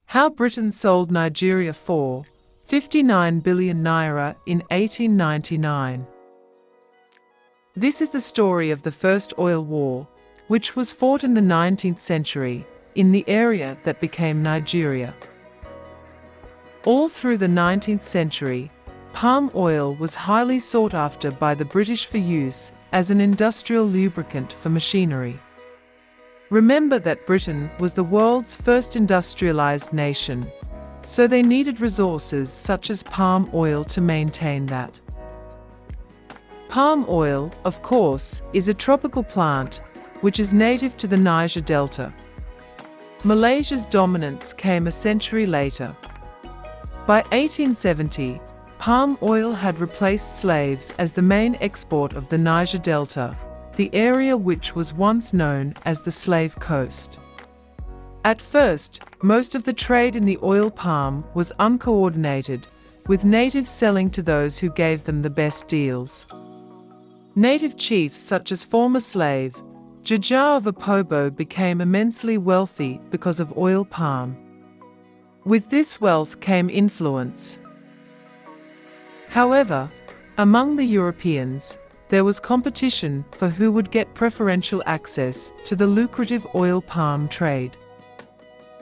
How Britain sold Nigeria for 59 billion naira in 1899. This is the story of the First Oil War, which was fought in the 19th century, in the area that became Nigeria. All through the 19th century, palm oil was highly sought after by the British for use as an industrial lubricant for machinery. Remember that Britain was the world's first industrialized nation, so they needed resources such as palm oil to maintain that. Palm oil, of course, is a tropical plant which is native to the Niger Delta. Malaysia's dominance came a century later. By 1870, palm oil had replaced slaves as the main export of the Niger Delta, the area which was once known as the Slave Coast. At first, most of the trade in the oil palm was uncoordinated, with natives selling to those who gave them the best deals. Native chiefs such as former slave Jaja of Apobo became immensely wealthy because of oil palm. With this wealth came influence. However, among the Europeans, there was competition for who would get preferential access to the lucrative oil palm trade.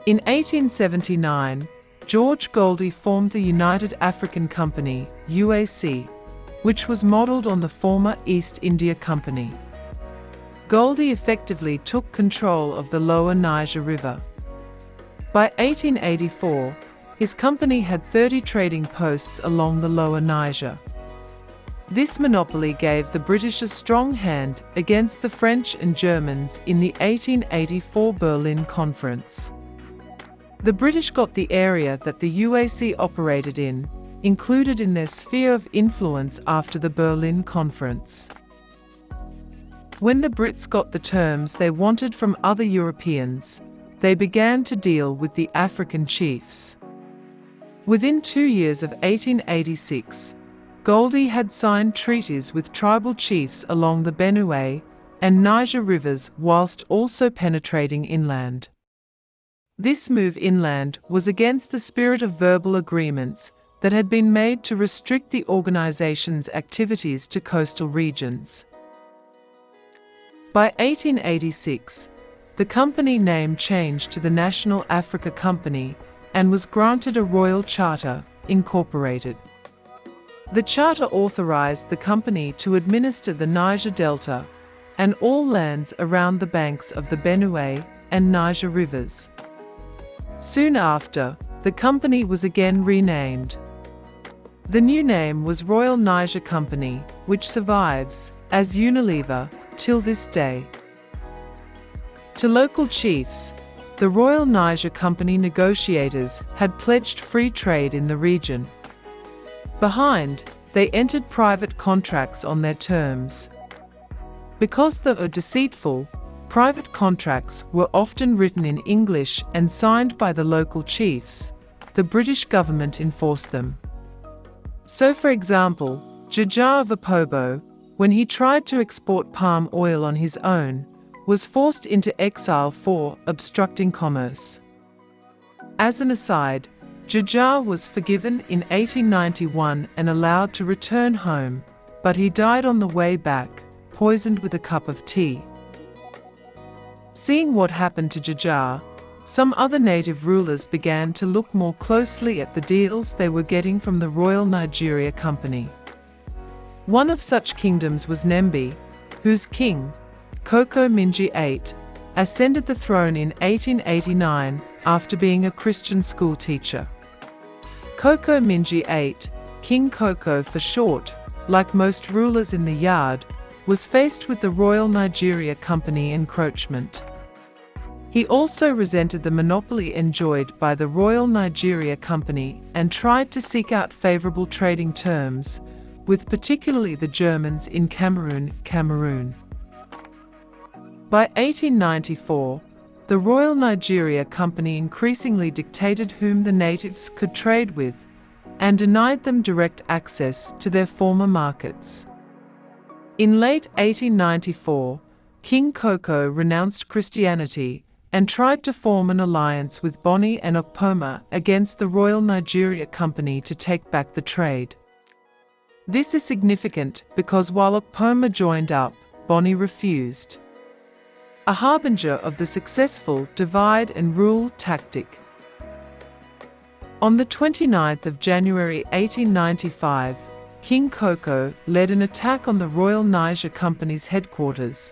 In 1879, George Goldie formed the United African Company, UAC, which was modeled on the former East India Company. Goldie effectively took control of the lower Niger River. By 1884, his company had 30 trading posts along the lower Niger. This monopoly gave the British a strong hand against the French and Germans in the 1884 Berlin Conference. The British got the area that the UAC operated in, included in their sphere of influence after the Berlin Conference. When the Brits got the terms they wanted from other Europeans, they began to deal with the African chiefs. Within 2 years of 1886, Goldie had signed treaties with tribal chiefs along the Benue and Niger rivers whilst also penetrating inland. This move inland was against the spirit of verbal agreements that had been made to restrict the organization's activities to coastal regions. By 1886, the company name changed to the National Africa Company and was granted a royal charter, incorporated. The charter authorized the company to administer the Niger Delta and all lands around the banks of the Benue and Niger rivers. Soon after, the company was again renamed. The new name was Royal Niger Company, which survives, as Unilever, till this day. To local chiefs, the Royal Niger Company negotiators had pledged free trade in the region. Behind, they entered private contracts on their terms. Because they were deceitful, private contracts were often written in English and signed by the local chiefs. The British government enforced them. So, for example, Jaja of Apobo, when he tried to export palm oil on his own, was forced into exile for obstructing commerce. As an aside, Jaja was forgiven in 1891 and allowed to return home, but he died on the way back, poisoned with a cup of tea. Seeing what happened to Jaja, some other native rulers began to look more closely at the deals they were getting from the Royal Nigeria Company. One of such kingdoms was Nembi, whose king, Koko Minji VIII, ascended the throne in 1889 after being a Christian school teacher. Koko Minji VIII, King Koko for short, like most rulers in the yard, was faced with the Royal Nigeria Company encroachment. He also resented the monopoly enjoyed by the Royal Nigeria Company and tried to seek out favorable trading terms, with particularly the Germans in Cameroon. By 1894, the Royal Nigeria Company increasingly dictated whom the natives could trade with, and denied them direct access to their former markets. In late 1894, King Koko renounced Christianity and tried to form an alliance with Bonny and Okpoma against the Royal Nigeria Company to take back the trade. This is significant because while Okpoma joined up, Bonny refused. A harbinger of the successful divide and rule tactic. On the 29th of January 1895, King Koko led an attack on the Royal Niger Company's headquarters,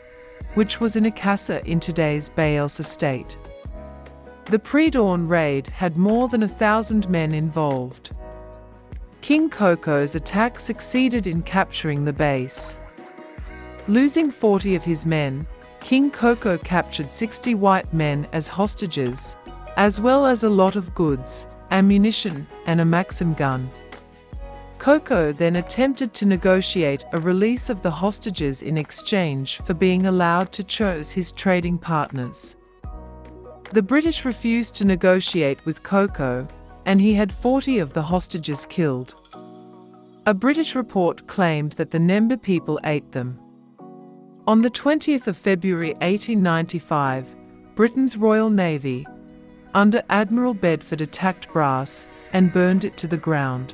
which was in Akassa in today's Bayelsa state. The pre-dawn raid had more than 1,000 men involved. King Koko's attack succeeded in capturing the base. Losing 40 of his men, King Koko captured 60 white men as hostages, as well as a lot of goods, ammunition, and a Maxim gun. Koko then attempted to negotiate a release of the hostages in exchange for being allowed to choose his trading partners. The British refused to negotiate with Koko, and he had 40 of the hostages killed. A British report claimed that the Nemba people ate them. On the 20th of February 1895, Britain's Royal Navy, under Admiral Bedford, attacked Brass and burned it to the ground.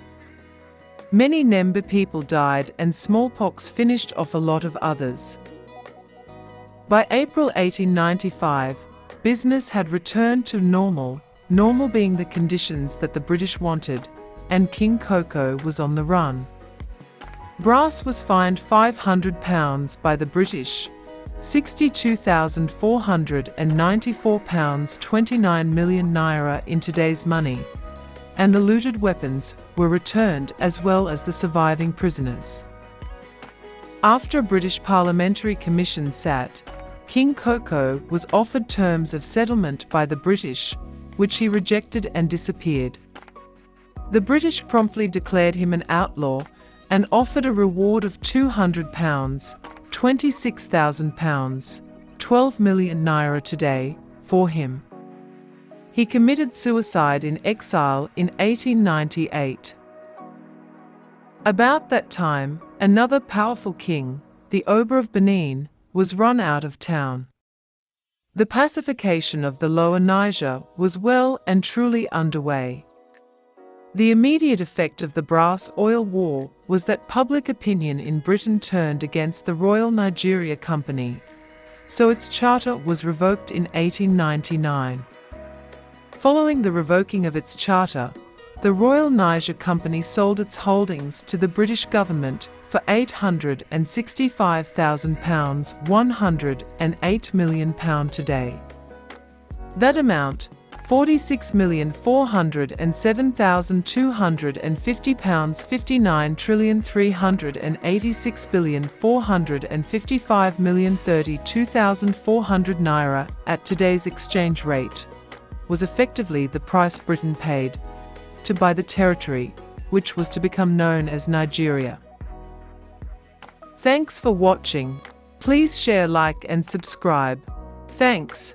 Many Nemba people died and smallpox finished off a lot of others. By April 1895, business had returned to normal being the conditions that the British wanted, and King Koko was on the run. Brass was fined £500 by the British, £62,494, 29 million Naira in today's money, and the looted weapons were returned as well as the surviving prisoners. After a British parliamentary commission sat, King Koko was offered terms of settlement by the British, which he rejected and disappeared. The British promptly declared him an outlaw and offered a reward of £200, £26,000, 12 million Naira today, for him. He committed suicide in exile in 1898. About that time, another powerful king, the Oba of Benin, was run out of town. The pacification of the Lower Niger was well and truly underway. The immediate effect of the Brass Oil War was that public opinion in Britain turned against the Royal Nigeria Company, so its charter was revoked in 1899. Following the revoking of its charter, the Royal Niger Company sold its holdings to the British government for £865,000, £108 million today. That amount, £46,407,250, £59,386,455,032,400 Naira at today's exchange rate, was effectively the price Britain paid to buy the territory, which was to become known as Nigeria. Thanks for watching. Please share, like, and subscribe. Thanks.